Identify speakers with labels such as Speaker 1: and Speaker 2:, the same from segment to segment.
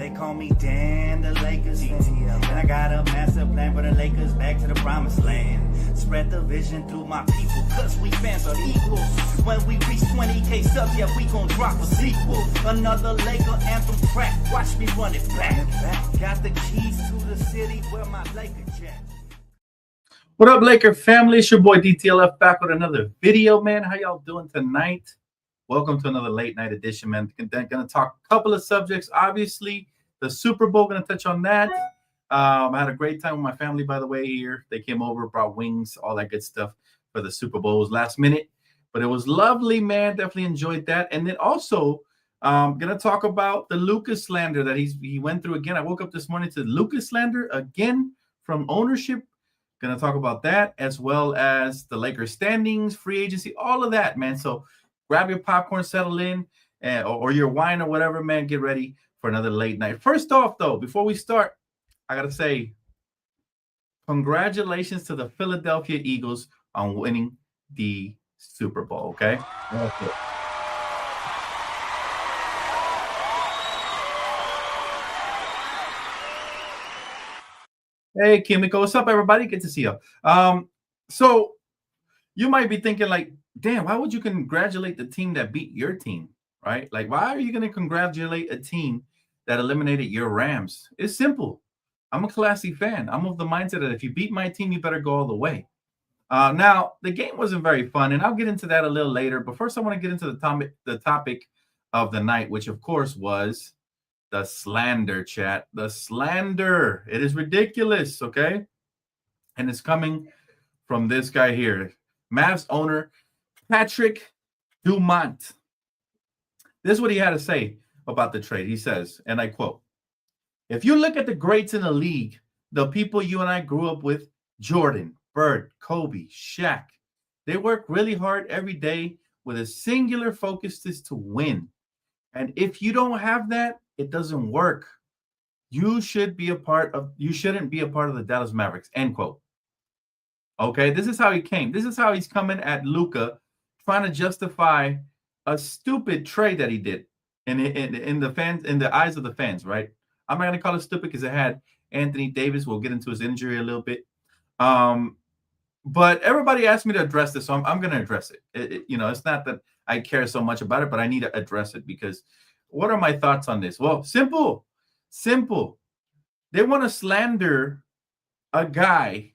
Speaker 1: They call me Dan, the Lakers DTLF. And I got a master plan for the Lakers back to the promised land. Spread the vision through my people, cause we fans are equal. When we reach 20K subs, yeah, we gon' drop a sequel. Another Laker anthem track, watch me run it back. Got the keys to the city where my Laker jet.
Speaker 2: What up, Laker family? It's your boy DTLF back with another video, man. How y'all doing tonight? Welcome to another late night edition, man. Gonna talk a couple of subjects. Obviously, the Super Bowl, gonna touch on that. I had a great time with my family, by the way, here. They came over, brought wings, all that good stuff for the Super Bowls last minute. But it was lovely, man. Definitely enjoyed that. And then also, gonna talk about the Luka slander that he went through again. I woke up this morning to Luka slander again from ownership. Gonna talk about that, as well as the Lakers standings, free agency, all of that, man. So grab your popcorn, settle in, or your wine or whatever, man. Get ready for another late night. First off, though, before we start, I got to say congratulations to the Philadelphia Eagles on winning the Super Bowl, okay? Hey, Kimiko, what's up, everybody? Good to see you. So you might be thinking, like, damn, why would you congratulate the team that beat your team, right? Like, why are you going to congratulate a team that eliminated your Rams? It's simple. I'm a classy fan. I'm of the mindset that if you beat my team, you better go all the way. Now, the game wasn't very fun, and I'll get into that a little later. But first, I want to get into the topic of the night, which, of course, was the slander, chat. The slander. It is ridiculous, okay? And it's coming from this guy here, Mavs owner Patrick Dumont. This is what he had to say about the trade. He says, and I quote, "If you look at the greats in the league, the people you and I grew up with, Jordan, Bird, Kobe, Shaq, they work really hard every day with a singular focus is to win. And if you don't have that, it doesn't work. You shouldn't be a part of the Dallas Mavericks," end quote. Okay, this is how he came. This is how he's coming at Luka, trying to justify a stupid trade that he did in the eyes of the fans, right? I'm not going to call it stupid because it had Anthony Davis. We'll get into his injury a little bit. But everybody asked me to address this, so I'm going to address it. It's not that I care so much about it, but I need to address it because what are my thoughts on this? Well, simple. They want to slander a guy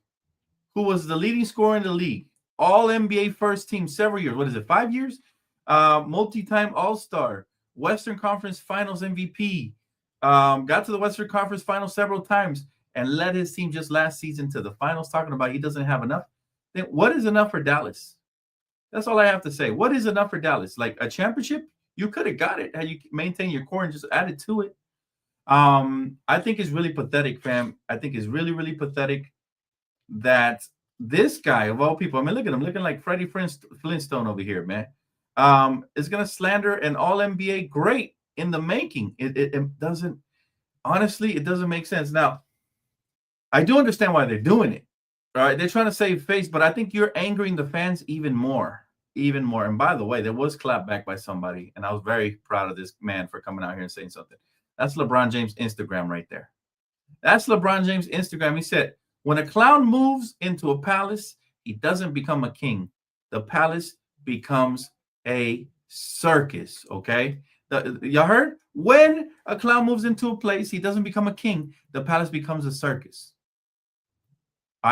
Speaker 2: who was the leading scorer in the league, all NBA first team several years. What is it, 5 years? Multi-time All-Star, Western Conference Finals MVP, got to the Western Conference Finals several times and led his team just last season to the finals, talking about he doesn't have enough. Then what is enough for Dallas? That's all I have to say. What is enough for Dallas? Like a championship? You could have got it had you maintained your core and just added to it. I think it's really pathetic, fam. I think it's really, really pathetic that this guy, of all people, I mean, look at him, looking like Freddie Flintstone over here, man, is going to slander an all-NBA great in the making. It doesn't, honestly, it doesn't make sense. Now, I do understand why they're doing it, all right? They're trying to save face, but I think you're angering the fans even more. And by the way, there was clapback by somebody, and I was very proud of this man for coming out here and saying something. That's LeBron James' Instagram right there. That's LeBron James' Instagram. He said, "When a clown moves into a palace, he doesn't become a king. The palace becomes a circus," okay? Y'all heard? When a clown moves into a place, he doesn't become a king. The palace becomes a circus.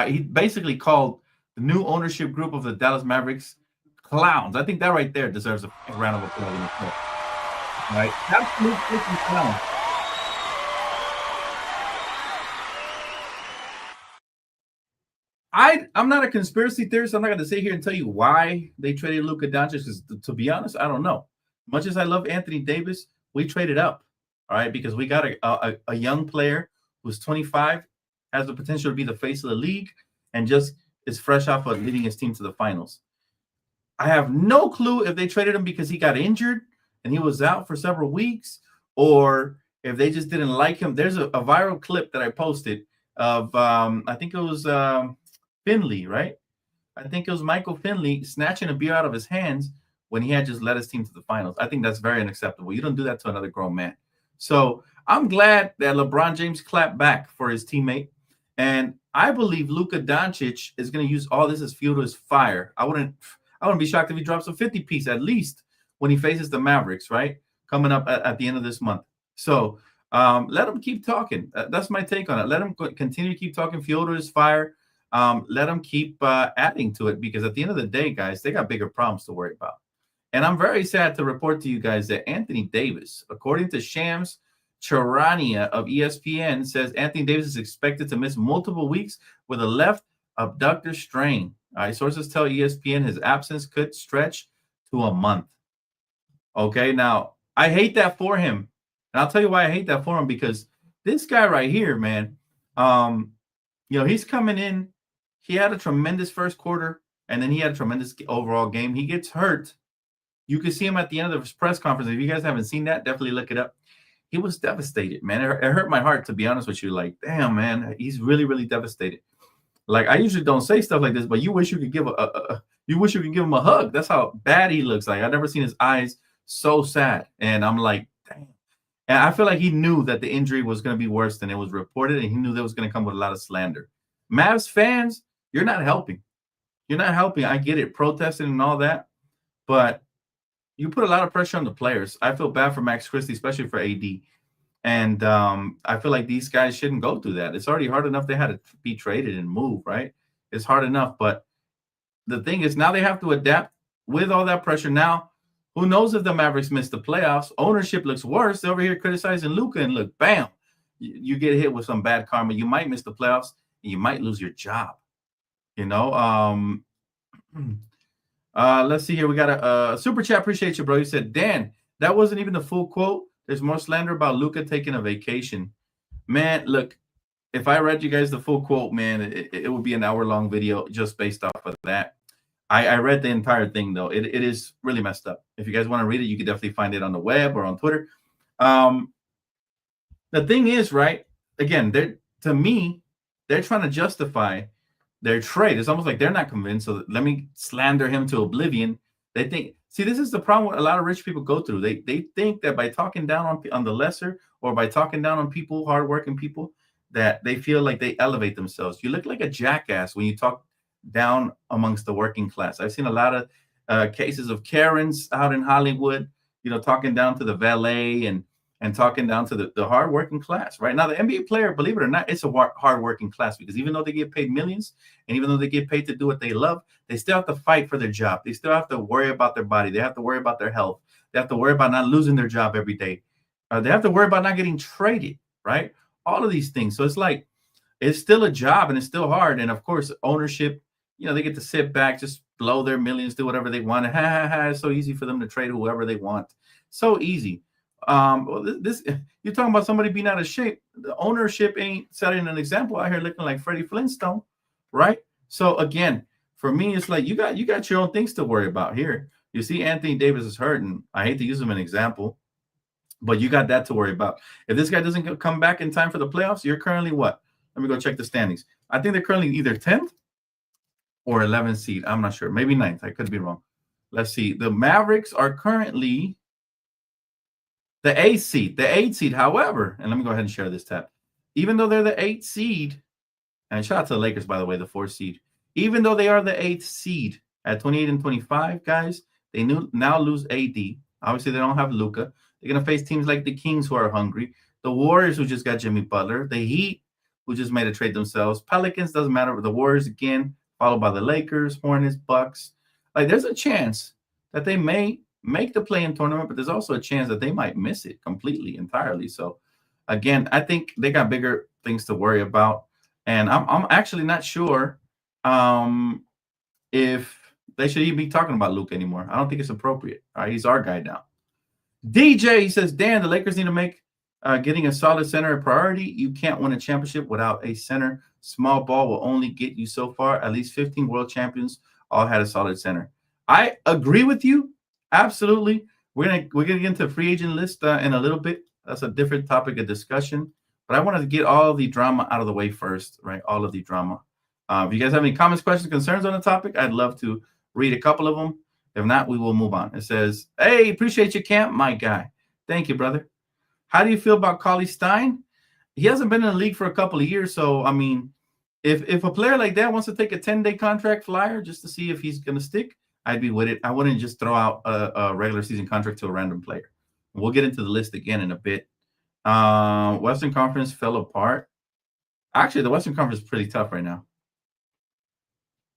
Speaker 2: He basically called the new ownership group of the Dallas Mavericks clowns. I think that right there deserves a round of applause. Right? Absolute freaking clown. I'm not a conspiracy theorist. I'm not going to sit here and tell you why they traded Luka Doncic, because to be honest, I don't know. Much as I love Anthony Davis, we traded up, all right, because we got a young player who's 25, has the potential to be the face of the league, and just is fresh off of leading his team to the finals. I have no clue if they traded him because he got injured and he was out for several weeks, or if they just didn't like him. There's a viral clip that I posted of, I think it was Finley, right? I think it was Michael Finley snatching a beer out of his hands when he had just led his team to the finals. I think that's very unacceptable. You don't do that to another grown man. So I'm glad that LeBron James clapped back for his teammate. And I believe Luka Doncic is going to use all this as fuel to his fire. I wouldn't be shocked if he drops a 50-piece at least when he faces the Mavericks, right? Coming up at the end of this month. So let him keep talking. That's my take on it. Let him continue to keep talking fuel to his fire. Let him keep adding to it, because at the end of the day, guys, they got bigger problems to worry about. And I'm very sad to report to you guys that Anthony Davis, according to Shams Charania of ESPN, says Anthony Davis is expected to miss multiple weeks with a left abductor strain. Sources tell ESPN his absence could stretch to a month. Okay, now I hate that for him. And I'll tell you why I hate that for him, because this guy right here, man, he's coming in. He had a tremendous first quarter, and then he had a tremendous overall game. He gets hurt. You can see him at the end of his press conference. If you guys haven't seen that, definitely look it up. He was devastated, man. It hurt my heart, to be honest with you. Like, damn, man, he's really, really devastated. Like, I usually don't say stuff like this, but you wish you could give him a hug. That's how bad he looks. Like, I've never seen his eyes so sad. And I'm like, damn. And I feel like he knew that the injury was going to be worse than it was reported, and he knew that was going to come with a lot of slander. Mavs fans, you're not helping. You're not helping. I get it, protesting and all that, but you put a lot of pressure on the players. I feel bad for Max Christie, especially for AD. And I feel like these guys shouldn't go through that. It's already hard enough they had to be traded and move, right? It's hard enough. But the thing is, now they have to adapt with all that pressure. Now, who knows if the Mavericks miss the playoffs? Ownership looks worse. They're over here criticizing Luka, and look, bam, you get hit with some bad karma. You might miss the playoffs, and you might lose your job. Let's see here. We got a super chat. Appreciate you, bro. You said, Dan, that wasn't even the full quote. There's more slander about Luka taking a vacation. Man, look, if I read you guys the full quote, man, it would be an hour-long video just based off of that. I read the entire thing, though. It is really messed up. If you guys want to read it, you can definitely find it on the web or on Twitter. The thing is, right, again, to me, they're trying to justify their trade. It's almost like they're not convinced, so let me slander him to oblivion. They think, see, this is the problem what a lot of rich people go through. They think that by talking down on the lesser, or by talking down on people, hardworking people, that they feel like they elevate themselves. You look like a jackass when you talk down amongst the working class. I've seen a lot of cases of Karens out in Hollywood, talking down to the valet and talking down to the hardworking class. Right now, the NBA player, believe it or not, it's a hardworking class, because even though they get paid millions, and even though they get paid to do what they love, they still have to fight for their job. They still have to worry about their body. They have to worry about their health. They have to worry about not losing their job every day. They have to worry about not getting traded, right? All of these things. So it's like, it's still a job, and it's still hard. And of course, ownership, they get to sit back, just blow their millions, do whatever they want. It's so easy for them to trade whoever they want. So easy. You're talking about somebody being out of shape. The ownership ain't setting an example out here looking like Freddie Flintstone, right? So again, for me, it's like you got your own things to worry about here. You see, Anthony Davis is hurt, and I hate to use him as an example, but you got that to worry about. If this guy doesn't come back in time for the playoffs, you're currently what? Let me go check the standings. I think they're currently either 10th or 11th seed. I'm not sure. Maybe 9th. I could be wrong. Let's see. The Mavericks are currently the 8th seed. The 8th seed, however, and let me go ahead and share this tab. Even though they're the 8th seed, and shout out to the Lakers, by the way, the 4th seed. Even though they are the 8th seed at 28 and 25, guys, they now lose AD. Obviously, they don't have Luka. They're going to face teams like the Kings, who are hungry. The Warriors, who just got Jimmy Butler. The Heat, who just made a trade themselves. Pelicans, doesn't matter. The Warriors, again, followed by the Lakers, Hornets, Bucks. Like, there's a chance that they may make the play-in tournament, but there's also a chance that they might miss it completely, entirely. So, again, I think they got bigger things to worry about. And I'm actually not sure if they should even be talking about Luka anymore. I don't think it's appropriate. All right, he's our guy now. DJ, he says, Dan, the Lakers need to make getting a solid center a priority. You can't win a championship without a center. Small ball will only get you so far. At least 15 world champions all had a solid center. I agree with you. Absolutely. We're gonna get into the free agent list in a little bit. That's a different topic of discussion. But I wanted to get all the drama out of the way first, right? All of the drama. If you guys have any comments, questions, concerns on the topic, I'd love to read a couple of them. If not, we will move on. It says, hey, appreciate you, Camp, my guy. Thank you, brother. How do you feel about Cauley Stein? He hasn't been in the league for a couple of years, so I mean, if a player like that wants to take a 10-day contract flyer just to see if he's going to stick, I'd be with it. I wouldn't just throw out a regular season contract to a random player. We'll get into the list again in a bit. Western Conference fell apart. Actually, the Western Conference is pretty tough right now.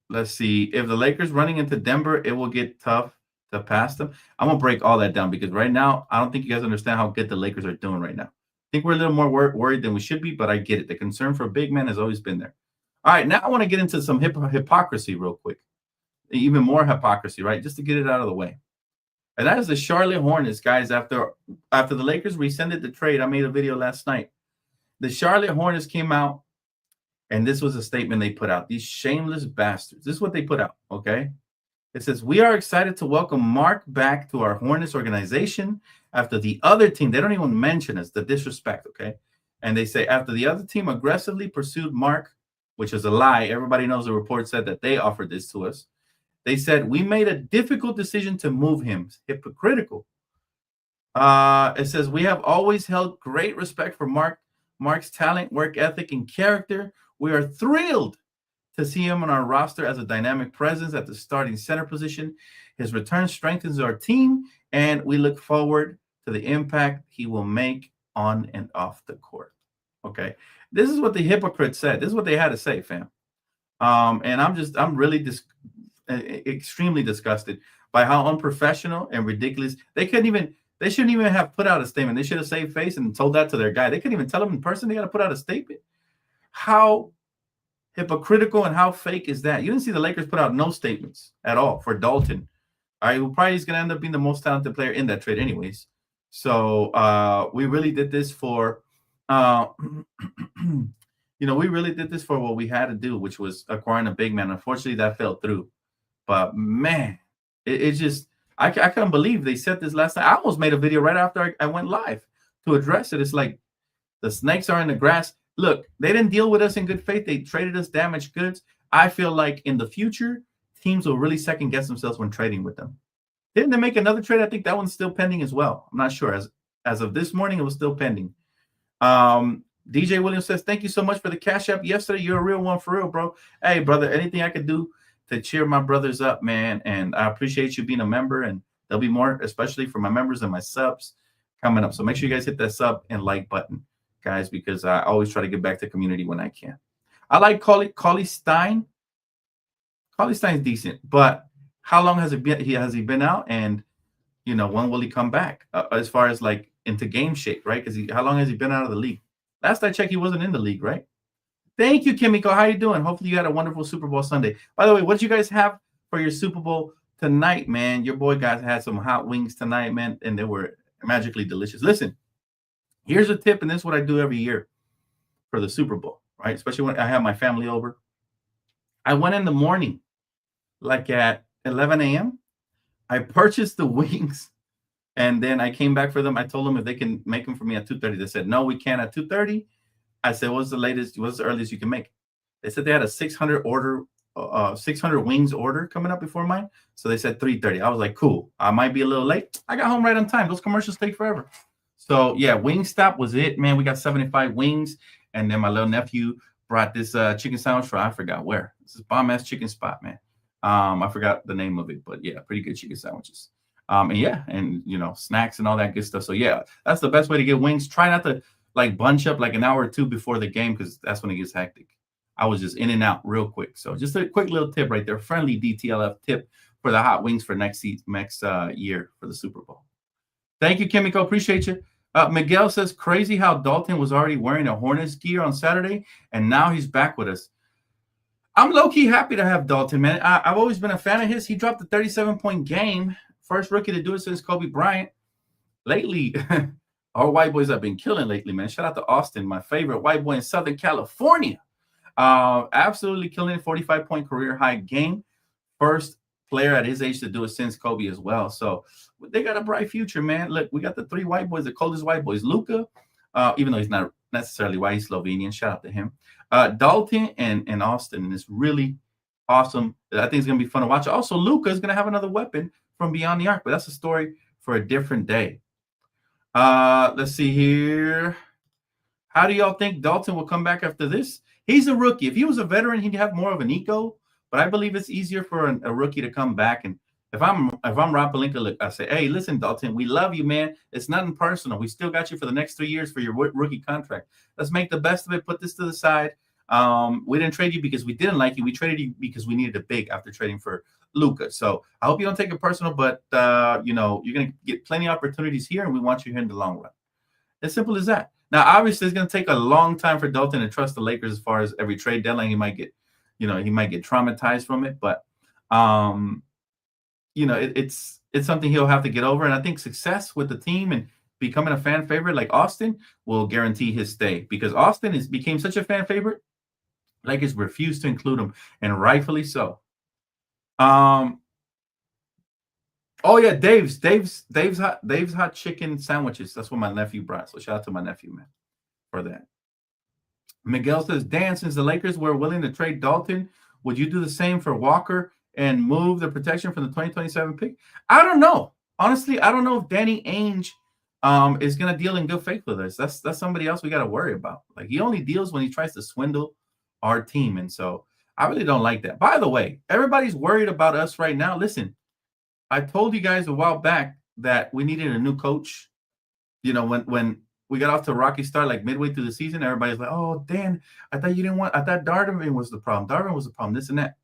Speaker 2: Let's see. If the Lakers running into Denver, it will get tough to pass them. I'm going to break all that down because right now, I don't think you guys understand how good the Lakers are doing right now. I think we're a little more worried than we should be, but I get it. The concern for a big man has always been there. All right, now I want to get into some hypocrisy real quick. Even more hypocrisy, right? Just to get it out of the way. And that is the Charlotte Hornets, guys. After the Lakers rescinded the trade, I made a video last night. The Charlotte Hornets came out, and this was a statement they put out. These shameless bastards. This is what they put out, okay? It says, we are excited to welcome Mark back to our Hornets organization after the other team. They don't even mention us, the disrespect, okay? And they say, after the other team aggressively pursued Mark, which is a lie. Everybody knows the report said that they offered this to us. They said, we made a difficult decision to move him. Hypocritical. It says, we have always held great respect for Mark's talent, work ethic, and character. We are thrilled to see him on our roster as a dynamic presence at the starting center position. His return strengthens our team, and we look forward to the impact he will make on and off the court. Okay. This is what the hypocrites said. This is what they had to say, fam. And I'm really extremely disgusted by how unprofessional and ridiculous they shouldn't even have put out a statement. They should have saved face and told that to their guy. They couldn't even tell him in person. They got to put out a statement. How hypocritical and how fake is that? You didn't see the Lakers put out no statements at all for Dalton. All right, who probably is going to end up being the most talented player in that trade anyways. So we really did this for we really did this for what we had to do, which was acquiring a big man. Unfortunately, that fell through. But man, it just I couldn't believe they said this last night. I almost made a video right after I went live to address it. It's like the snakes are in the grass. Look, they didn't deal with us in good faith. They traded us damaged goods. I feel like in the future, teams will really second guess themselves when trading with them. Didn't they make another trade? I think that one's still pending as well. I'm not sure. As of this morning, it was still pending. DJ Williams says, thank you so much for the Cash App yesterday. You're a real one for real, bro. Hey, brother, anything I could do to cheer my brothers up, man. And I appreciate you being a member. And there'll be more, especially for my members and my subs coming up. So make sure you guys hit that sub and like button, guys, because I always try to get back to community when I can. I like Cauley Stein. Cauley Stein's decent, but how long has he been out? And, when will he come back as far as like into game shape, right? Because how long has he been out of the league? Last I checked, he wasn't in the league, right? Thank you, Kimiko. How you doing? Hopefully you had a wonderful Super Bowl Sunday. By the way, what did you guys have for your Super Bowl tonight, man? Your boy guys had some hot wings tonight, man, and they were magically delicious. Listen, here's a tip, and this is what I do every year for the Super Bowl, right? Especially when I have my family over. I went in the morning, like at 11 a.m. I purchased the wings. And then I came back for them. I told them if they can make them for me at 2:30. They said, no, we can't at 2:30. I said, what's the earliest you can make? They said they had a 600 wings order coming up before mine. So they said 3:30. I was like, cool. I might be a little late. I got home right on time. Those commercials take forever. So yeah, Wingstop was it, man. We got 75 wings. And then my little nephew brought this chicken sandwich from, I forgot where. This is bomb-ass chicken spot, man. I forgot the name of it, but yeah, pretty good chicken sandwiches. And snacks and all that good stuff. So yeah, that's the best way to get wings. Try not to like bunch up like an hour or two before the game, because that's when it gets hectic. I was just in and out real quick. So just a quick little tip right there. Friendly DTLF tip for the hot wings for next year for the Super Bowl. Thank you, Kimiko. Appreciate you. Miguel says, crazy how Dalton was already wearing a Hornets gear on Saturday, and now he's back with us. I'm low-key happy to have Dalton, man. I've always been a fan of his. He dropped a 37-point game. First rookie to do it since Kobe Bryant. Lately, our white boys have been killing lately, man. Shout out to Austin, my favorite white boy in Southern California. Absolutely killing it. 45-point career high game. First player at his age to do it since Kobe as well. So they got a bright future, man. Look, we got the three white boys, the coldest white boys. Luka, even though he's not necessarily white, he's Slovenian. Shout out to him. Dalton and Austin. And it's really awesome. I think it's going to be fun to watch. Also, Luka is going to have another weapon from beyond the arc, but that's a story for a different day. Let's see here. How do y'all think Dalton will come back after this? He's a rookie. If he was a veteran, he'd have more of an ego. But I believe it's easier for a rookie to come back. And if I'm Rob Pelinka, I say, hey, listen, Dalton, we love you, man. It's nothing personal. We still got you for the next 3 years for your rookie contract. Let's make the best of it. Put this to the side. We didn't trade you because we didn't like you. We traded you because we needed a big after trading for Luka. So I hope you don't take it personal, but you're going to get plenty of opportunities here, and we want you here in the long run. As simple as that. Now, obviously, it's going to take a long time for Dalton to trust the Lakers as far as every trade deadline. He might get traumatized from it, but it's something he'll have to get over. And I think success with the team and becoming a fan favorite like Austin will guarantee his stay, because Austin became such a fan favorite. Lakers refused to include him, and rightfully so. Oh yeah, Dave's hot chicken sandwiches. That's what my nephew brought. So shout out to my nephew, man, for that. Miguel says, Dan, since the Lakers were willing to trade Dalton, would you do the same for Walker and move the protection from the 2027 pick? I don't know. Honestly, I don't know if Danny Ainge is going to deal in good faith with us. That's somebody else we got to worry about. Like, he only deals when he tries to swindle our team. And so I really don't like that. By the way, everybody's worried about us right now. Listen, I told you guys a while back that we needed a new coach. When we got off to a rocky start, like midway through the season, everybody's like, oh, Dan, I thought Darvin was the problem. Darvin was the problem, this and that.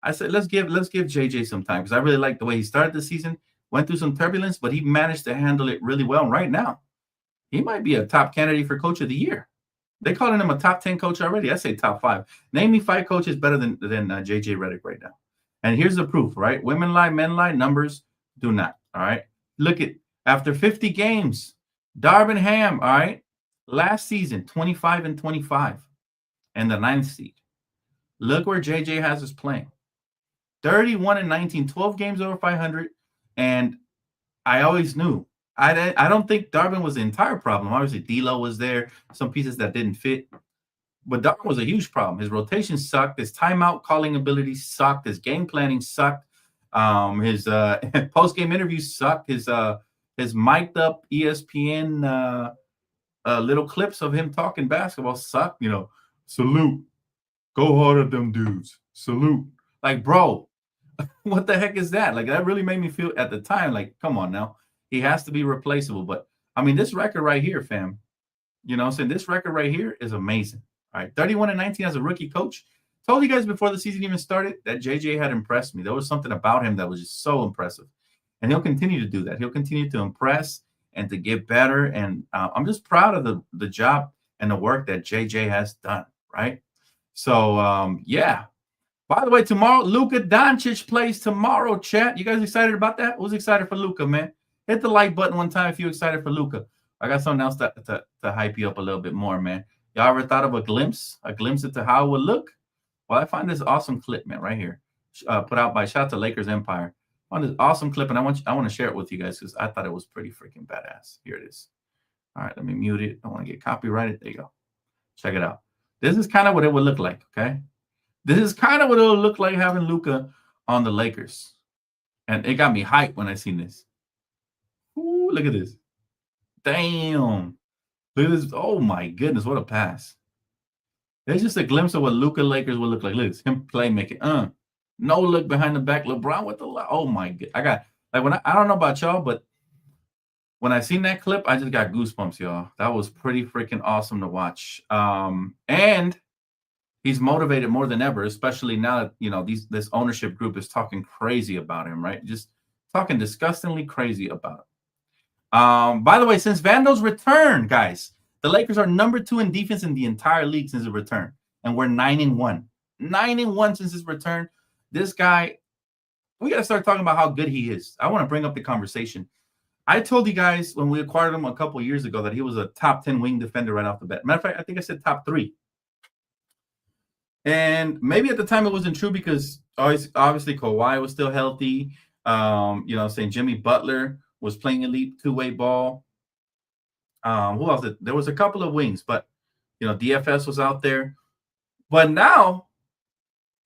Speaker 2: I said, let's give JJ some time, because I really like the way he started the season, went through some turbulence, but he managed to handle it really well. And right now, he might be a top candidate for coach of the year. They're calling him a top 10 coach already. I say top 5. Name me 5 coaches better than JJ Redick right now. And here's the proof, right? Women lie, men lie, numbers do not. All right. Look at after 50 games, Darvin Ham, all right, last season, 25-25, and the 9th seed. Look where JJ has us playing. 31-19, 12 games over 500. And I always knew. I don't think Darvin was the entire problem. Obviously, D'Lo was there, some pieces that didn't fit. But Darvin was a huge problem. His rotation sucked. His timeout calling ability sucked. His game planning sucked. His post-game interviews sucked. His mic'd up ESPN little clips of him talking basketball sucked. Salute. Go hard at them dudes. Salute. Like, bro, what the heck is that? Like, that really made me feel at the time, like, come on now. He has to be replaceable. But, I mean, this record right here, fam, I'm saying, this record right here is amazing. All right, 31-19 as a rookie coach. Told you guys before the season even started that JJ had impressed me. There was something about him that was just so impressive. And he'll continue to do that. He'll continue to impress and to get better. And I'm just proud of the job and the work that JJ has done, right? So, yeah. By the way, tomorrow, Luka Doncic plays tomorrow, chat. You guys excited about that? Who's excited for Luka, man? Hit the like button one time if you're excited for Luka. I got something else to hype you up a little bit more, man. Y'all ever thought of a glimpse into how it would look? Well, I find this awesome clip, man, right here, put out by shout out to Lakers Empire. I found this awesome clip, and I want to share it with you guys because I thought it was pretty freaking badass. Here it is. All right, let me mute it. I want to get copyrighted. There you go. Check it out. This is kind of what it would look like, okay? This is kind of what it would look like having Luka on the Lakers. And it got me hyped when I seen this. Ooh, look at this. Damn. Look at this. Oh, my goodness. What a pass. There's just a glimpse of what Luka Lakers will look like. Look at this. Him playmaking. No look behind the back. LeBron with the oh, my God. I don't know about y'all, but when I seen that clip, I just got goosebumps, y'all. That was pretty freaking awesome to watch. And he's motivated more than ever, especially now that, this ownership group is talking crazy about him, right? Just talking disgustingly crazy about him. By the way, since Vando's return, guys, the Lakers are number 2 in defense in the entire league since his return. And we're 9-1. 9-1 since his return. This guy, we got to start talking about how good he is. I want to bring up the conversation. I told you guys when we acquired him a couple of years ago that he was a top 10 wing defender right off the bat. Matter of fact, I think I said top 3. And maybe at the time it wasn't true because obviously Kawhi was still healthy. Saying Jimmy Butler was playing elite two-way ball. Who else? There was a couple of wings, but DFS was out there. But now,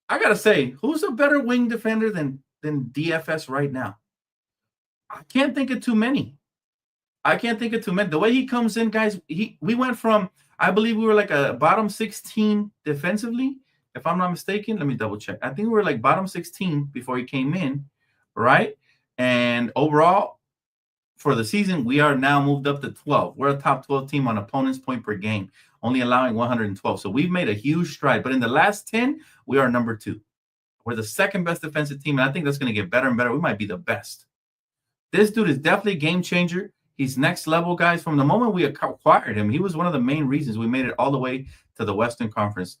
Speaker 2: I gotta say, who's a better wing defender than DFS right now? I can't think of too many. I can't think of too many. The way he comes in, guys, we went from, I believe we were like a bottom 16 defensively, if I'm not mistaken. Let me double check. I think we were like bottom 16 before he came in, right? And overall, for the season, we are now moved up to 12. We're a top 12 team on opponents' point per game, only allowing 112. So we've made a huge stride. But in the last 10, we are number 2. We're the second best defensive team, and I think that's going to get better and better. We might be the best. This dude is definitely a game changer. He's next level, guys. From the moment we acquired him, he was one of the main reasons we made it all the way to the Western Conference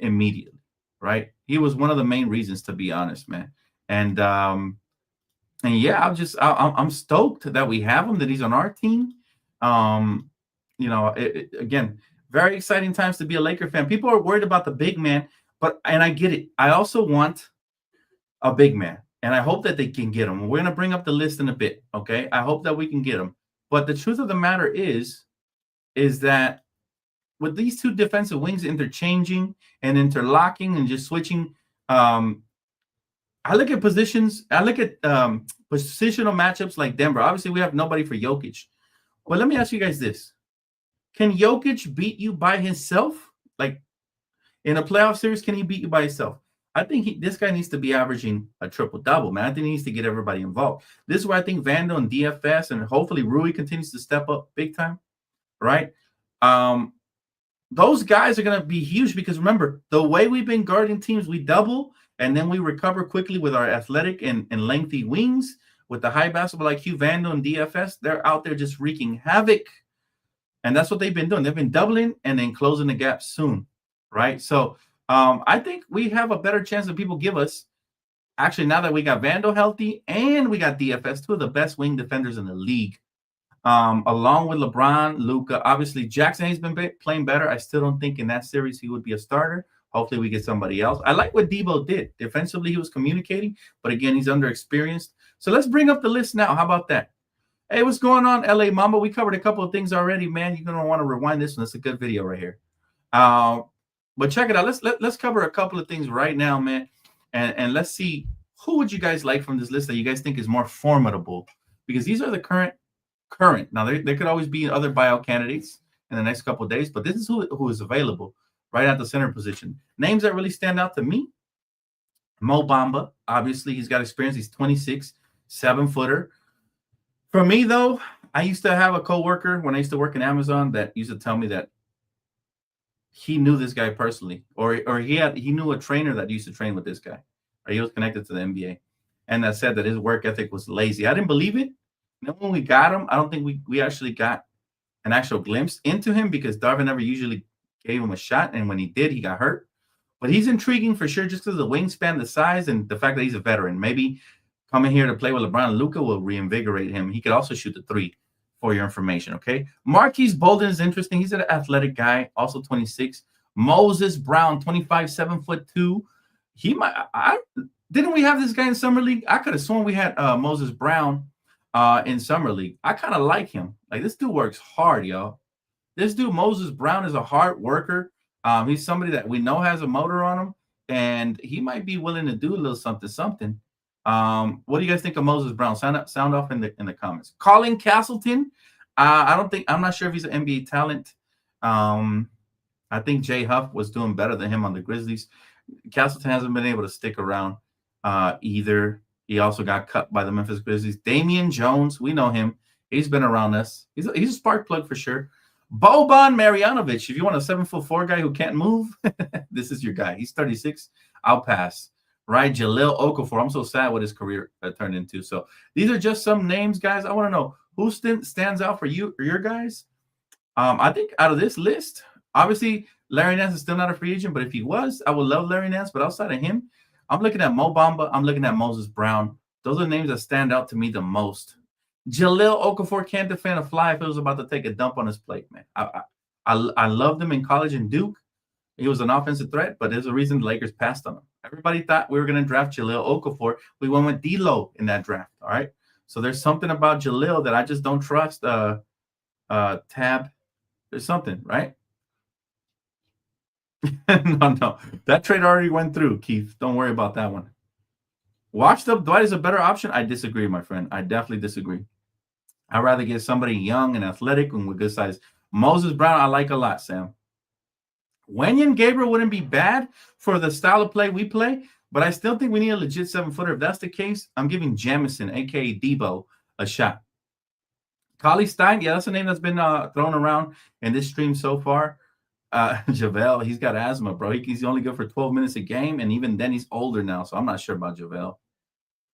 Speaker 2: immediately, right? He was one of the main reasons, to be honest, man. And yeah, I'm stoked that we have him, that he's on our team. Again, very exciting times to be a Laker fan. People are worried about the big man, and I get it. I also want a big man. And I hope that they can get him. We're going to bring up the list in a bit, okay? I hope that we can get him. But the truth of the matter is that with these two defensive wings interchanging and interlocking and just switching, I look at positions. I look at positional matchups like Denver. Obviously, we have nobody for Jokic. But let me ask you guys this. Can Jokic beat you by himself? Like in a playoff series, can he beat you by himself? I think this guy needs to be averaging a triple-double, man. I think he needs to get everybody involved. This is where I think Vando and DFS and hopefully Rui continues to step up big time, right? Those guys are going to be huge because, remember, the way we've been guarding teams, we double, and then we recover quickly with our athletic and lengthy wings. With the high basketball IQ, Vando and DFS, they're out there just wreaking havoc. And that's what they've been doing. They've been doubling and then closing the gap soon, right? So, I think we have a better chance than people give us. Actually, now that we got Vando healthy and we got DFS, 2 of the best wing defenders in the league, along with LeBron, Luka. Obviously, Jackson has been playing better. I still don't think in that series he would be a starter. Hopefully, we get somebody else. I like what Debo did. Defensively, he was communicating, but again, he's underexperienced. So let's bring up the list now. How about that? Hey, what's going on, LA Mamba? We covered a couple of things already, man. You're going to want to rewind this one. It's a good video right here. But check it out. Let's cover a couple of things right now, man, and let's see who would you guys like from this list that you guys think is more formidable, because these are the current. Now there could always be other buyout candidates in the next couple of days, but this is who is available right at the center position. Names that really stand out to me: Mo Bamba. Obviously, he's got experience. He's 26, 7-footer. For me, though, I used to have a coworker when I used to work in Amazon that used to tell me that he knew this guy personally, or he knew a trainer that used to train with this guy, or he was connected to the NBA, and that said that his work ethic was lazy. I didn't believe it. And then when we got him, I don't think we actually got an actual glimpse into him because Darvin never usually gave him a shot, and when he did, he got hurt. But he's intriguing for sure just because of the wingspan, the size, and the fact that he's a veteran. Maybe coming here to play with LeBron and Luka will reinvigorate him. He could also shoot the 3. For your information, okay? Marquise Bolden is interesting. He's an athletic guy, also 26. Moses Brown, 25, 7'2". He might. Didn't we have this guy in summer league? I could have sworn we had Moses Brown in summer league. I kind of like him. Like, this dude works hard, y'all. This dude Moses Brown is a hard worker. He's somebody that we know has a motor on him, and he might be willing to do a little something. What do you guys think of Moses Brown? Sound off in the comments. Colin Castleton. I'm not sure if he's an NBA talent. I think Jay Huff was doing better than him on the Grizzlies. Castleton hasn't been able to stick around either. He also got cut by the Memphis Grizzlies. Damian Jones, we know him. He's been around us. He's a spark plug for sure. Boban Marjanovic, if you want a 7'4" guy who can't move, this is your guy. He's 36. I'll pass. Right, Jahlil Okafor. I'm so sad what his career turned into. So these are just some names, guys. I want to know who stands out for you or your guys. I think out of this list, obviously Larry Nance is still not a free agent, but if he was, I would love Larry Nance. But outside of him, I'm looking at Mo Bamba. I'm looking at Moses Brown. Those are the names that stand out to me the most. Jahlil Okafor can't defend a fly if it was about to take a dump on his plate, man. I loved him in college in Duke. He was an offensive threat, but there's a reason the Lakers passed on him. Everybody thought we were going to draft Jahlil Okafor. We went with D'Lo in that draft, all right? So there's something about Jahlil that I just don't trust. Tab, there's something, right? No. That trade already went through, Keith. Don't worry about that one. Washed up Dwight is a better option. I disagree, my friend. I definitely disagree. I'd rather get somebody young and athletic and with good size. Moses Brown, I like a lot, Sam. Wenyen Gabriel wouldn't be bad for the style of play we play, but I still think we need a legit 7-footer. If that's the case, I'm giving Jamison, a.k.a. Debo, a shot. Cauley Stein, yeah, that's a name that's been thrown around in this stream so far. JaVale, he's got asthma, bro. He's only good for 12 minutes a game, and even then he's older now, so I'm not sure about JaVale.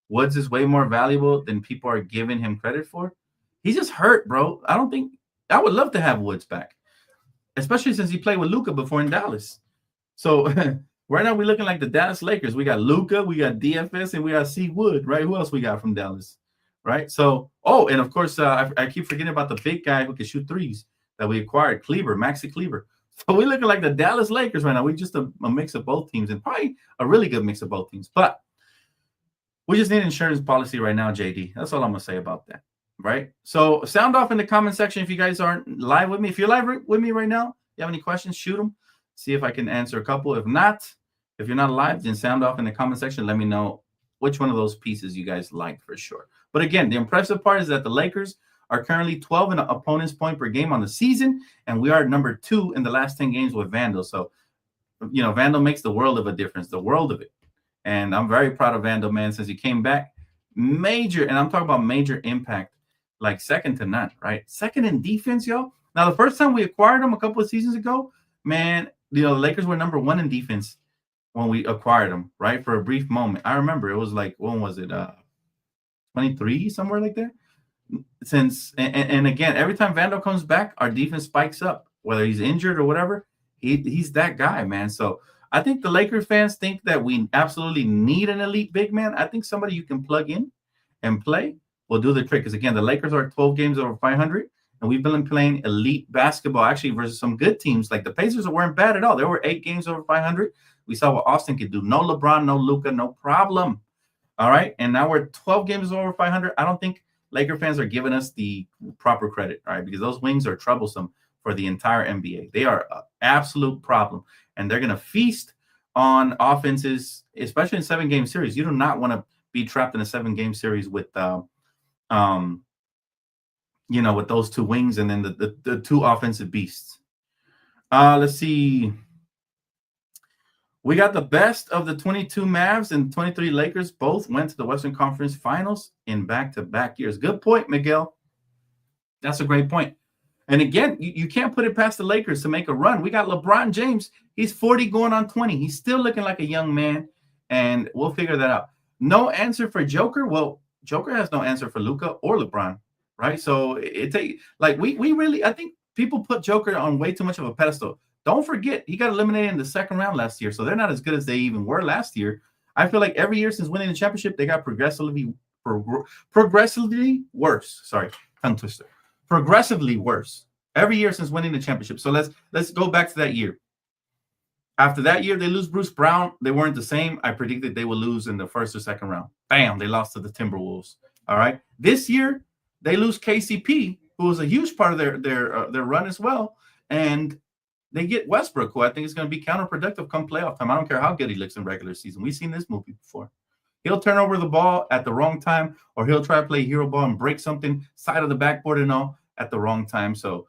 Speaker 2: Woods is way more valuable than people are giving him credit for. He's just hurt, bro. I would love to have Woods back, especially since he played with Luka before in Dallas. So right now we're looking like the Dallas Lakers. We got Luka, we got DFS, and we got C. Wood, right? Who else we got from Dallas, right? So, and of course, I keep forgetting about the big guy who can shoot threes that we acquired, Maxi Kleber. So we're looking like the Dallas Lakers right now. We're just a mix of both teams, and probably a really good mix of both teams. But we just need an insurance policy right now, JD. That's all I'm going to say about that, right? So sound off in the comment section if you guys aren't live with me. If you're live with me right now, you have any questions, shoot them. See if I can answer a couple. If not, if you're not live, then sound off in the comment section. Let me know which one of those pieces you guys liked for sure. But again, the impressive part is that the Lakers are currently 12 in opponent's point per game on the season, and we are number 2 in the last 10 games with Vandal. So, Vandal makes the world of a difference, the world of it. And I'm very proud of Vandal, man, since he came back. Major, and I'm talking about major impact, like second to none, right? Second in defense, yo. Now, the first time we acquired him a couple of seasons ago, man, the Lakers were number 1 in defense when we acquired him, right? For a brief moment. I remember it was like, when was it? 23, somewhere like that. And again, every time Vandal comes back, our defense spikes up, whether he's injured or whatever. He's that guy, man. So I think the Lakers fans think that we absolutely need an elite big man. I think somebody you can plug in and play will do the trick. Because again, the Lakers are 12 games over 500, and we've been playing elite basketball actually versus some good teams. Like the Pacers weren't bad at all. They were 8 games over 500. We saw what Austin could do. No LeBron, no Luka, no problem. All right, and now we're 12 games over 500. I don't think Laker fans are giving us the proper credit, all right, because those wings are troublesome for the entire NBA. They are an absolute problem, and they're going to feast on offenses, especially in 7-game series. You do not want to be trapped in a 7-game series with, with those 2 wings and then the 2 offensive beasts. Let's see. We got the best of the 22 Mavs and 23 Lakers. Both went to the Western Conference Finals in back-to-back years. Good point, Miguel. That's a great point. And again, you can't put it past the Lakers to make a run. We got LeBron James. He's 40 going on 20. He's still looking like a young man, and we'll figure that out. No answer for Joker. Well, Joker has no answer for Luka or LeBron, right? So we really, I think people put Joker on way too much of a pedestal. Don't forget, he got eliminated in the second round last year, so they're not as good as they even were last year. I feel like every year since winning the championship, they got progressively worse. Sorry, tongue twister. Progressively worse every year since winning the championship. So let's go back to that year. After that year, they lose Bruce Brown. They weren't the same. I predicted they would lose in the first or second round. Bam, they lost to the Timberwolves. All right. This year, they lose KCP, who was a huge part of their run as well, and they get Westbrook, who I think is going to be counterproductive come playoff time. I don't care how good he looks in regular season. We've seen this movie before. He'll turn over the ball at the wrong time, or he'll try to play hero ball and break something side of the backboard and all at the wrong time. So,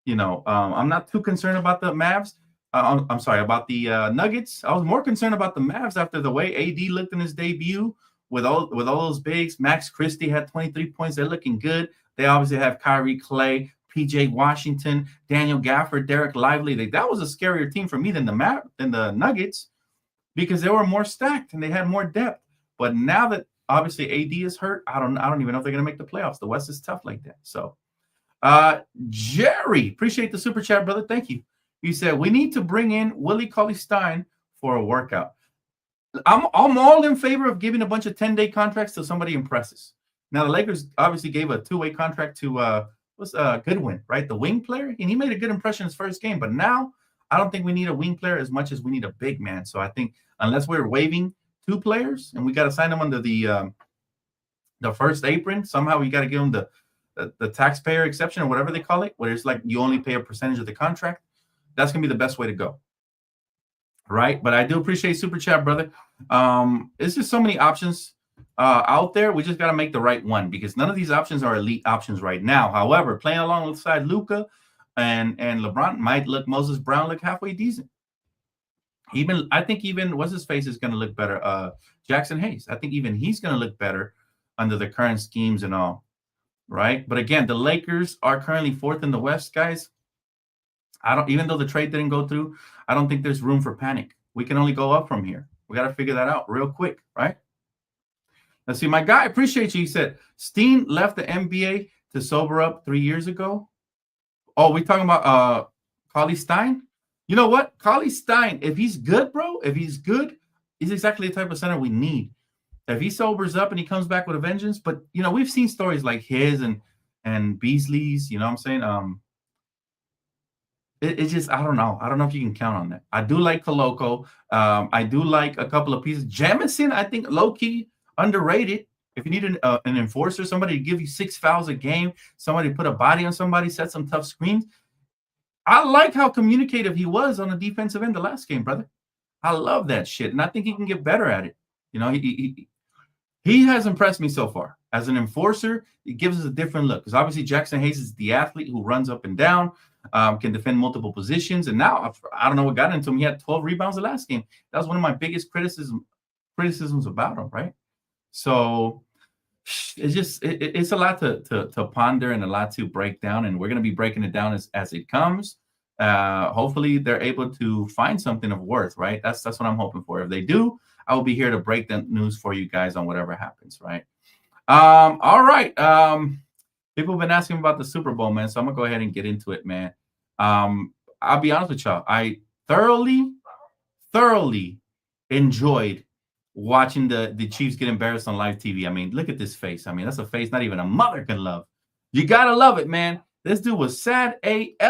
Speaker 2: I'm not too concerned about the Mavs. I'm sorry, about the Nuggets. I was more concerned about the Mavs after the way AD looked in his debut with all those bigs. Max Christie had 23 points. They're looking good. They obviously have Kyrie, Clay, PJ Washington, Daniel Gafford, Derek Lively. That was a scarier team for me than the Nuggets, because they were more stacked and they had more depth. But now that obviously AD is hurt, I don't even know if they're going to make the playoffs. The West is tough like that. So, Jerry, appreciate the super chat, brother. Thank you. He said we need to bring in Willie Cauley-Stein for a workout. I'm all in favor of giving a bunch of 10-day contracts till somebody impresses. Now the Lakers obviously gave a 2-way contract to Goodwin, right? The wing player, and he made a good impression his first game. But now I don't think we need a wing player as much as we need a big man. So I think unless we're waiving 2 players and we got to sign them under the first apron, somehow we got to give them the taxpayer exception or whatever they call it, where it's like you only pay a percentage of the contract. That's gonna be the best way to go, right? But I do appreciate super chat, brother. It's just so many options out there. We just got to make the right one because none of these options are elite options right now. However, playing alongside Luka and LeBron might look Moses Brown look halfway decent. I think what's his face is going to look better. Jackson Hayes. I think even he's going to look better under the current schemes and all. Right. But again, the Lakers are currently 4th in the West, guys. Even though the trade didn't go through, I don't think there's room for panic. We can only go up from here. We got to figure that out real quick. Right. Let's see. My guy, appreciate you. He said Steen left the NBA to sober up 3 years ago. Oh, we talking about Cauley Stein? You know what? Cauley Stein, if he's good, bro, he's exactly the type of center we need. If he sobers up and he comes back with a vengeance, but we've seen stories like his and Beasley's, you know what I'm saying? It's just, I don't know if you can count on that. I do like Koloko. I do like a couple of pieces. Jamison, I think low-key underrated. If you need an enforcer, somebody to give you 6 fouls a game, somebody to put a body on somebody, set some tough screens. I like how communicative he was on the defensive end the last game, brother. I love that shit, and I think he can get better at it. He has impressed me so far. As an enforcer, it gives us a different look. Because obviously Jackson Hayes is the athlete who runs up and down, can defend multiple positions. And now, I don't know what got into him. He had 12 rebounds the last game. That was one of my biggest criticisms about him, right? So it's a lot to ponder and a lot to break down. And we're going to be breaking it down as it comes. Hopefully they're able to find something of worth, right? That's what I'm hoping for. If they do, I will be here to break the news for you guys on whatever happens, right? All right. People have been asking about the Super Bowl, man, so I'm going to go ahead and get into it, man. I'll be honest with y'all. I thoroughly enjoyed watching the Chiefs get embarrassed on live TV. I mean, look at this face. I mean, that's a face not even a mother can love. You got to love it, man. This dude was sad AF,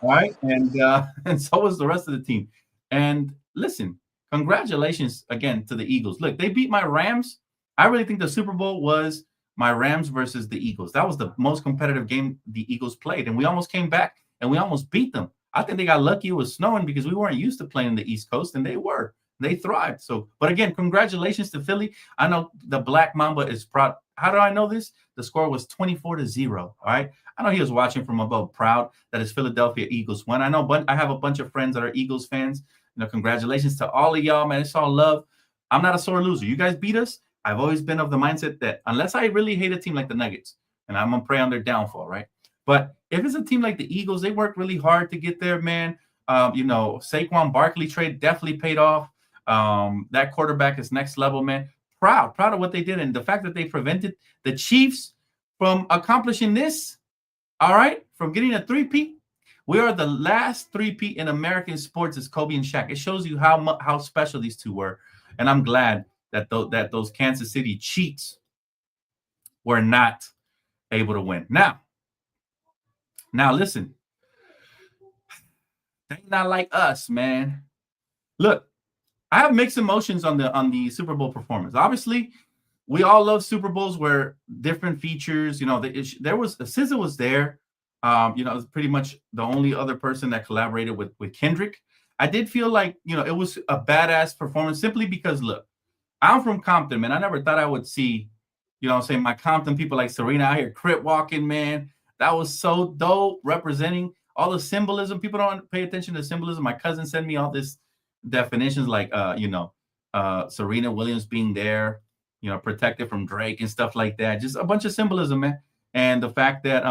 Speaker 2: right? And so was the rest of the team. And listen, congratulations again to the Eagles. Look, they beat my Rams. I really think the Super Bowl was my Rams versus the Eagles. That was the most competitive game the Eagles played. And we almost came back and we almost beat them. I think they got lucky it was snowing because we weren't used to playing in the East Coast, and they were. They thrived. So, but again, congratulations to Philly. I know the Black Mamba is proud. How do I know this? The score was 24-0. All right. I know he was watching from above, proud that his Philadelphia Eagles won. I know, but I have a bunch of friends that are Eagles fans. Congratulations to all of y'all, man. It's all love. I'm not a sore loser. You guys beat us. I've always been of the mindset that unless I really hate a team like the Nuggets, and I'm going to pray on their downfall, right? But if it's a team like the Eagles, they worked really hard to get there, man. Saquon Barkley trade definitely paid off. That quarterback is next level, man. Proud of what they did. And the fact that they prevented the Chiefs from accomplishing this, all right, from getting a three-peat. We are the last three-peat in American sports is Kobe and Shaq. It shows you how special these two were. And I'm glad that those Kansas City cheats were not able to win. Now listen. They not like us, man. Look, I have mixed emotions on the Super Bowl performance. Obviously, we all love Super Bowls where different features, there was SZA was there. It was pretty much the only other person that collaborated with Kendrick. I did feel like, it was a badass performance simply because, look, I'm from Compton, man. I never thought I would see, my Compton people like Serena out here crip walking, man. That was so dope, representing all the symbolism. People don't pay attention to symbolism. My cousin sent me all this definitions like, Serena Williams being there, protected from Drake and stuff like that. Just a bunch of symbolism, man. And the fact that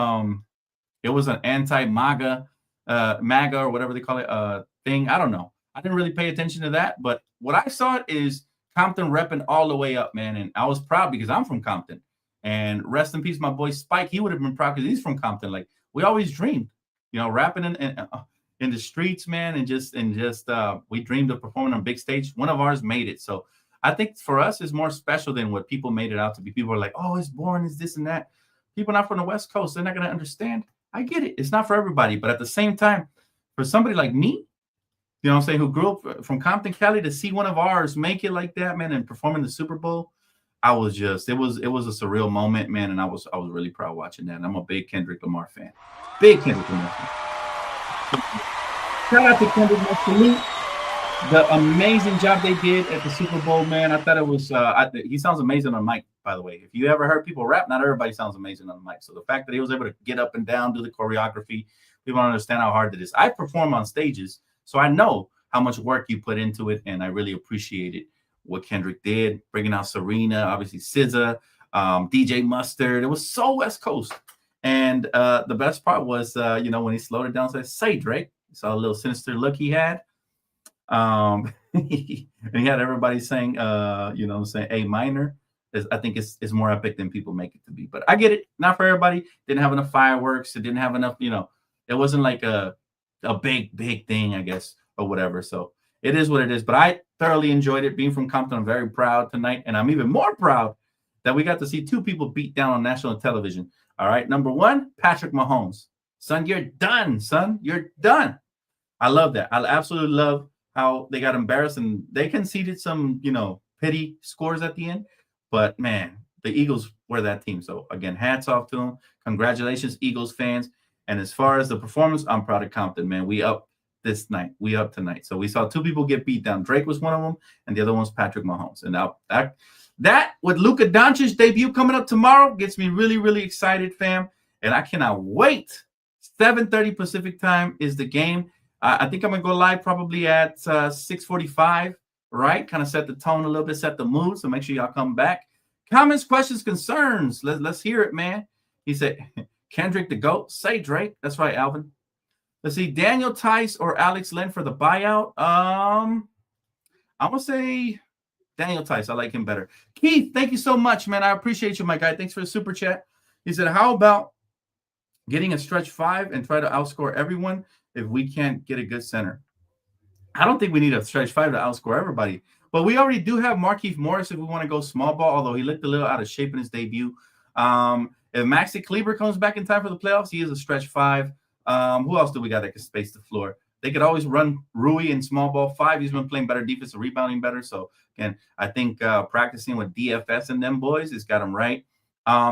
Speaker 2: it was an anti-MAGA, MAGA or whatever they call it, thing. I don't know. I didn't really pay attention to that. But what I saw is Compton repping all the way up, man. And I was proud because I'm from Compton. And rest in peace, my boy Spike. He would have been proud because he's from Compton. Like, we always dreamed, rapping in the streets, man. And just we dreamed of performing on a big stage. One of ours made it. So I think for us, it's more special than what people made it out to be. People are like, oh, it's boring, it's this and that. People not from the West Coast, they're not going to understand. I get it. It's not for everybody. But at the same time, for somebody like me, who grew up from Compton, Cali, to see one of ours make it like that, man, and perform in the Super Bowl, it was a surreal moment, man. And I was really proud watching that. And I'm a big Kendrick Lamar fan. Big Kendrick Lamar fan. Shout out to Kendrick Lamar. the amazing job they did at the Super Bowl, man. I thought it was. He sounds amazing on mic, by the way. If you ever heard people rap, not everybody sounds amazing on mic. So the fact that he was able to get up and down, do the choreography, people don't understand how hard it is. I perform on stages, so I know how much work you put into it, and I really appreciated what Kendrick did, bringing out Serena, obviously SZA, DJ Mustard. It was so West Coast. And the best part was, when he slowed it down, said, "Say Drake." You saw a little sinister look he had. And he had everybody saying, saying A minor. I think it's more epic than people make it to be. But I get it. Not for everybody. Didn't have enough fireworks. It didn't have enough, it wasn't like a big thing, I guess, or whatever. So it is what it is. But I thoroughly enjoyed it. Being from Compton, I'm very proud tonight. And I'm even more proud that we got to see two people beat down on national television. All right. Number one, Patrick Mahomes. Son, you're done, son. You're done. I love that. I absolutely love how they got embarrassed and they conceded some, pity scores at the end. But, man, the Eagles were that team. So, again, hats off to them. Congratulations, Eagles fans. And as far as the performance, I'm proud of Compton, man. We up this night. We up tonight. So we saw two people get beat down. Drake was one of them, and the other one's Patrick Mahomes. And now that with Luka Doncic's debut coming up tomorrow gets me really, really excited, fam. And I cannot wait. 7:30 Pacific time is the game. I think I'm going to go live probably at 6:45, right? Kind of set the tone a little bit, set the mood. So make sure y'all come back. Comments, questions, concerns. Let's hear it, man. He said, Kendrick the GOAT. Say Drake. That's right, Alvin. Let's see. Daniel Tice or Alex Len for the buyout. I'm going to say Daniel Tice. I like him better. Keith, thank you so much, man. I appreciate you, my guy. Thanks for the super chat. He said, how about getting a stretch 5 and try to outscore everyone if we can't get a good center? I don't think we need a stretch 5 to outscore everybody. But we already do have Markieff Morris if we want to go small ball, although he looked a little out of shape in his debut. If Maxi Kleber comes back in time for the playoffs, he is a stretch 5. Who else do we got that can space the floor? They could always run Rui in small ball 5. He's been playing better defense and rebounding better. So, again, I think practicing with DFS and them boys has got them right.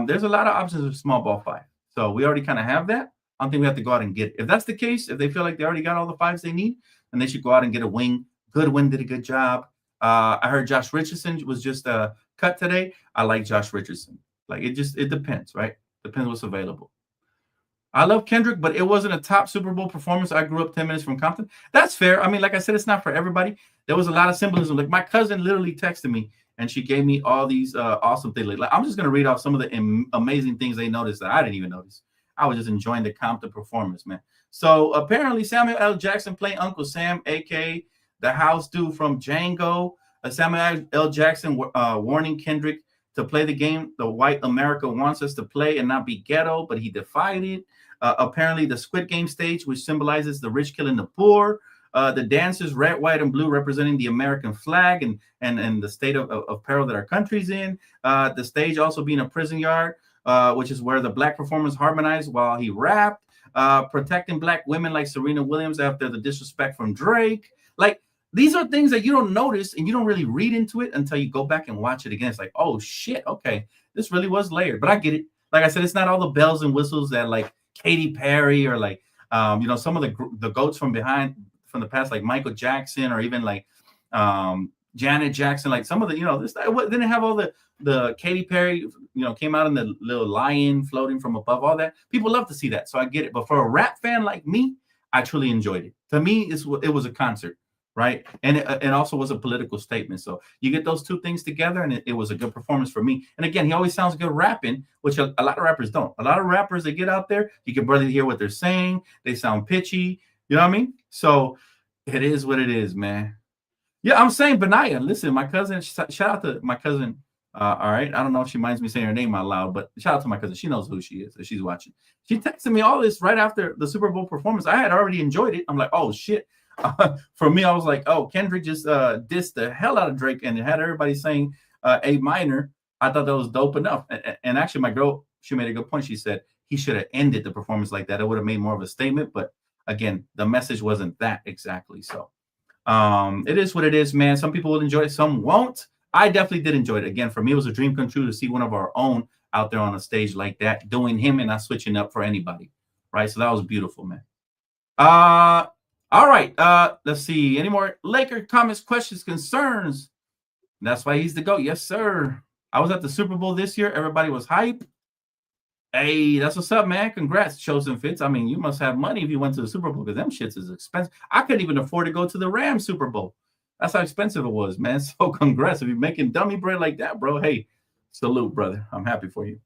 Speaker 2: There's a lot of options with small ball 5. So we already kind of have that. I don't think we have to go out and get it. If that's the case, if they feel like they already got all the 5s they need, then they should go out and get a wing. Goodwin did a good job. I heard Josh Richardson was just cut today. I like Josh Richardson. Like it depends, right? Depends what's available. I love Kendrick, but it wasn't a top Super Bowl performance. I grew up 10 minutes from Compton. That's fair. I mean, like I said, it's not for everybody. There was a lot of symbolism. Like my cousin literally texted me and she gave me all these awesome things. Like I'm just going to read off some of the amazing things they noticed that I didn't even notice. I was just enjoying the Compton performance, man. So apparently Samuel L. Jackson playing Uncle Sam, a.k.a. the house dude from Django. Samuel L. Jackson warning Kendrick to play the game the white America wants us to play and not be ghetto, but he defied it. Apparently the Squid Game stage, which symbolizes the rich killing the poor. The dancers, red, white, and blue, representing the American flag and the state of peril that our country's in. The stage also being a prison yard, which is where the black performers harmonized while he rapped. Protecting black women like Serena Williams after the disrespect from Drake. Like, these are things that you don't notice and you don't really read into it until you go back and watch it again. It's like, oh, shit, okay, this really was layered. But I get it. Like I said, it's not all the bells and whistles that like Katy Perry or like, some of the GOATs from the past, like Michael Jackson or even like Janet Jackson. Like some of the, this didn't have all the Katy Perry, came out in the little lion floating from above, all that. People love to see that. So I get it. But for a rap fan like me, I truly enjoyed it. To me, it was a concert. Right. And it also was a political statement. So you get those two things together and it was a good performance for me. And again, he always sounds good rapping, which a lot of rappers don't. A lot of rappers that get out there, you can barely hear what they're saying. They sound pitchy. You know what I mean? So it is what it is, man. Yeah, I'm saying Benaya. Listen, my cousin, shout out to my cousin. All right. I don't know if she minds me saying her name out loud, but shout out to my cousin. She knows who she is if she's watching. She texted me all this right after the Super Bowl performance. I had already enjoyed it. I'm like, oh, shit. For me, I was like, oh, Kendrick just dissed the hell out of Drake and it had everybody saying A minor. I thought that was dope enough. And actually, my girl, she made a good point. She said he should have ended the performance like that. It would have made more of a statement. But again, the message wasn't that exactly. So it is what it is, man. Some people will enjoy it. Some won't. I definitely did enjoy it. Again, for me, it was a dream come true to see one of our own out there on a stage like that, doing him and not switching up for anybody. Right. So that was beautiful, man. All right. Let's see. Any more Laker comments, questions, concerns? That's why he's the GOAT. Yes, sir. I was at the Super Bowl this year. Everybody was hype. Hey, that's what's up, man. Congrats, Chosen Fitz. I mean, you must have money if you went to the Super Bowl because them shits is expensive. I couldn't even afford to go to the Rams Super Bowl. That's how expensive it was, man. So congrats. If you're making dummy bread like that, bro, hey, salute, brother. I'm happy for you.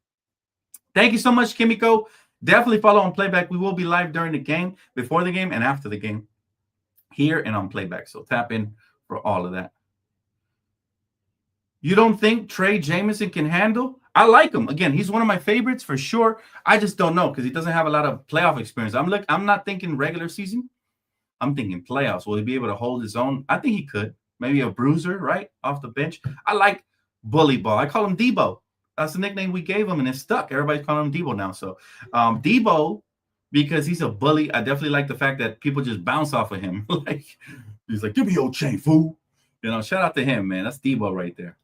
Speaker 2: Thank you so much, Kimiko. Definitely follow on playback. We will be live during the game, before the game, and after the game here and on playback. So tap in for all of that. You don't think Trey Jamison can handle? I like him. Again, he's one of my favorites for sure. I just don't know because he doesn't have a lot of playoff experience. I'm not thinking regular season. I'm thinking playoffs. Will he be able to hold his own? I think he could. Maybe a bruiser, right? Off the bench. I like bully ball. I call him Debo. That's the nickname we gave him, and it's stuck. Everybody's calling him Debo now. So Debo, because he's a bully, I definitely like the fact that people just bounce off of him. Like he's like, give me your chain, fool. You know, shout out to him, man. That's Debo right there.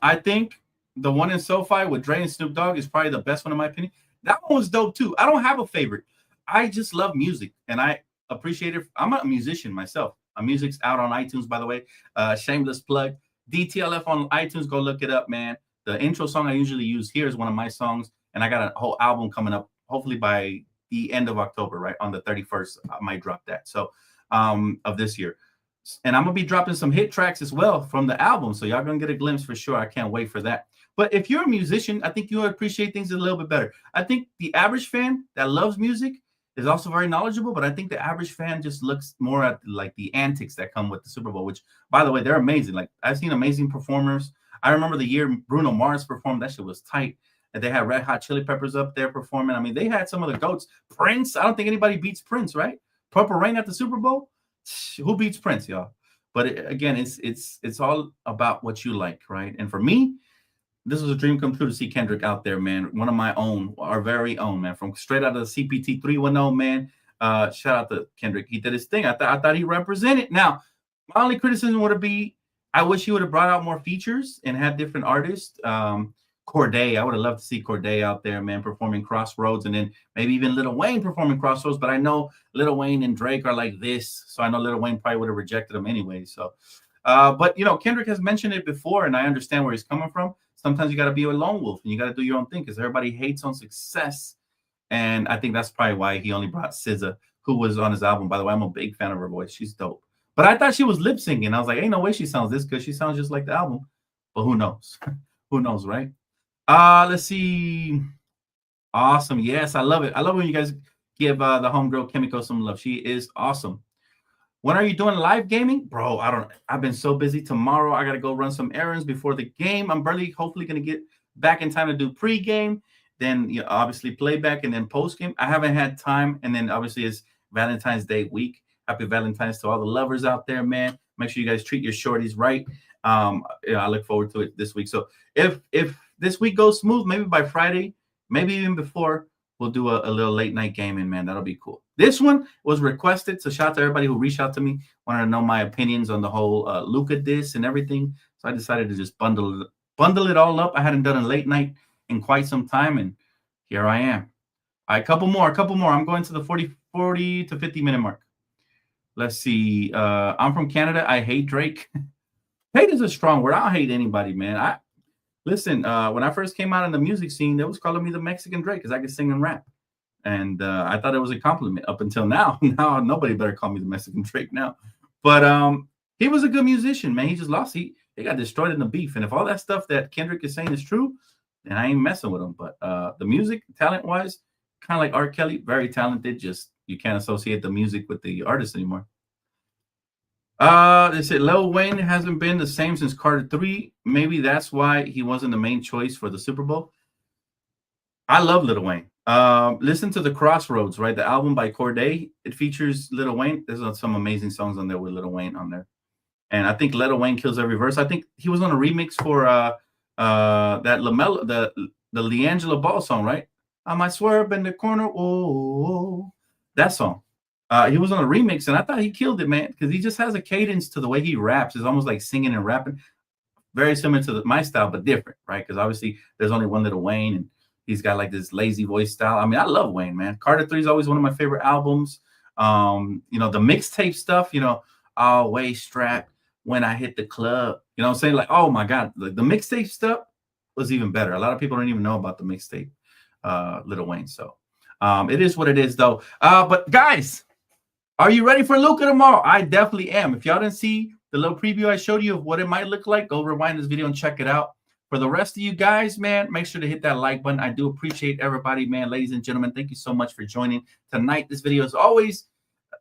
Speaker 2: I think the one in SoFi with Dre and Snoop Dogg is probably the best one in my opinion. That one was dope too. I don't have a favorite. I just love music and I appreciate it. I'm a musician myself. My music's out on iTunes, by the way. Shameless plug. DTLF on iTunes. Go look it up, man. The intro song I usually use here is one of my songs, and I got a whole album coming up. Hopefully by the end of October, right on the 31st, I might drop that. So of this year. And I'm going to be dropping some hit tracks as well from the album. So y'all going to get a glimpse for sure. I can't wait for that. But if you're a musician, I think you'll appreciate things a little bit better. I think the average fan that loves music is also very knowledgeable, but I think the average fan just looks more at like the antics that come with the Super Bowl, which, by the way, they're amazing. Like I've seen amazing performers. I remember the year Bruno Mars performed. That shit was tight. And they had Red Hot Chili Peppers up there performing. I mean, they had some of the GOATs. Prince. I don't think anybody beats Prince, right? Purple Rain at the Super Bowl. Who beats Prince, y'all? But again, it's all about what you like, right? And for me, this was a dream come true to see Kendrick out there, man. One of my own, our very own, man, from straight out of the CPT 310, man. Shout out to Kendrick. He did his thing. I thought he represented. Now, my only criticism would be, I wish he would have brought out more features and had different artists. Corday, I would have loved to see Corday out there, man, performing Crossroads, and then maybe even Lil Wayne performing Crossroads. But I know Lil Wayne and Drake are like this, so I know Lil Wayne probably would have rejected him anyway. So, but you know, Kendrick has mentioned it before, and I understand where he's coming from. Sometimes you got to be a lone wolf and you got to do your own thing because everybody hates on success, and I think that's probably why he only brought SZA, who was on his album. By the way, I'm a big fan of her voice; she's dope. But I thought she was lip syncing. I was like, ain't no way she sounds this good. She sounds just like the album. But who knows? Who knows, right? Let's see. Awesome. Yes, I love it. I love when you guys give the homegirl Kimiko some love. She is awesome. When are you doing live gaming? Bro, I've been so busy. Tomorrow I gotta go run some errands before the game. I'm hopefully gonna get back in time to do pre-game, then you know, obviously playback and then post-game. I haven't had time, and then obviously it's Valentine's Day week. Happy Valentine's to all the lovers out there, man. Make sure you guys treat your shorties right. I look forward to it this week. So if this week goes smooth, maybe by Friday, maybe even before, we'll do a little late night gaming, man. That'll be cool. This one was requested, so shout out to everybody who reached out to me, wanted to know my opinions on the whole Luka diss and everything. So I decided to just bundle it all up. I hadn't done a late night in quite some time, and here I am. All right, a couple more. I'm going to the 40 to 50 minute mark. Let's see. I'm from Canada. I hate Drake. Hate is a strong word. I don't hate anybody, man. Listen, when I first came out in the music scene, they was calling me the Mexican Drake because I could sing and rap. And I thought it was a compliment up until now. Now, nobody better call me the Mexican Drake now. But he was a good musician, man. He just lost. He got destroyed in the beef. And if all that stuff that Kendrick is saying is true, then I ain't messing with him. But the music, talent-wise, kind of like R. Kelly, very talented. Just you can't associate the music with the artist anymore. They said Lil Wayne hasn't been the same since Carter 3. Maybe that's why he wasn't the main choice for the Super Bowl. I love Lil Wayne. Listen to the Crossroads, right? The album by Corday. It features Lil Wayne. There's some amazing songs on there with Lil Wayne on there. And I think Lil Wayne kills every verse. I think he was on a remix for that LaMelo, the LiAngelo Ball song, right? I might swerve in the corner. Oh, that song. He was on a remix, and I thought he killed it, man, because he just has a cadence to the way he raps. It's almost like singing and rapping. Very similar to my style, but different, right? Because obviously there's only one Lil Wayne, and he's got like this lazy voice style. I mean, I love Wayne, man. Carter 3 is always one of my favorite albums. You know, the mixtape stuff, you know, always strapped when I hit the club. You know what I'm saying? Like, oh my God, the mixtape stuff was even better. A lot of people don't even know about the mixtape, Lil Wayne. So it is what it is, though. But guys, are you ready for Luka tomorrow? I definitely am. If y'all didn't see the little preview I showed you of what it might look like, go rewind this video and check it out. For the rest of you guys, man, make sure to hit that like button. I do appreciate everybody, man. Ladies and gentlemen, thank you so much for joining tonight. This video is always,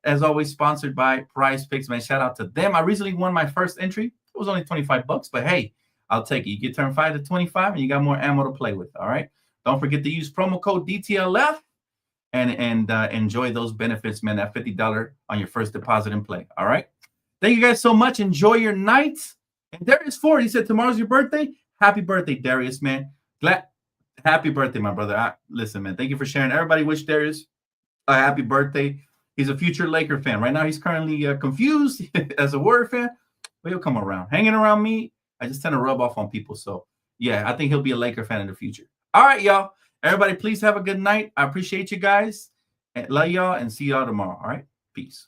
Speaker 2: as always, sponsored by Prize Picks, man. Shout out to them. I recently won my first entry. It was only 25 bucks, but hey, I'll take it. You get turn 5 to 25 and you got more ammo to play with, all right? Don't forget to use promo code DTLF and enjoy those benefits, man. That $50 on your first deposit and play, all right? Thank you guys so much. Enjoy your night. And Darius Ford, he said tomorrow's your birthday. Happy birthday, Darius, man. Happy birthday, my brother. Listen, man, thank you for sharing. Everybody wish Darius a happy birthday. He's a future Laker fan. Right now, he's currently confused as a Warrior fan, but he'll come around. Hanging around me, I just tend to rub off on people. So, yeah, I think he'll be a Laker fan in the future. All right, y'all. Everybody, please have a good night. I appreciate you guys. Love y'all and see y'all tomorrow. All right? Peace.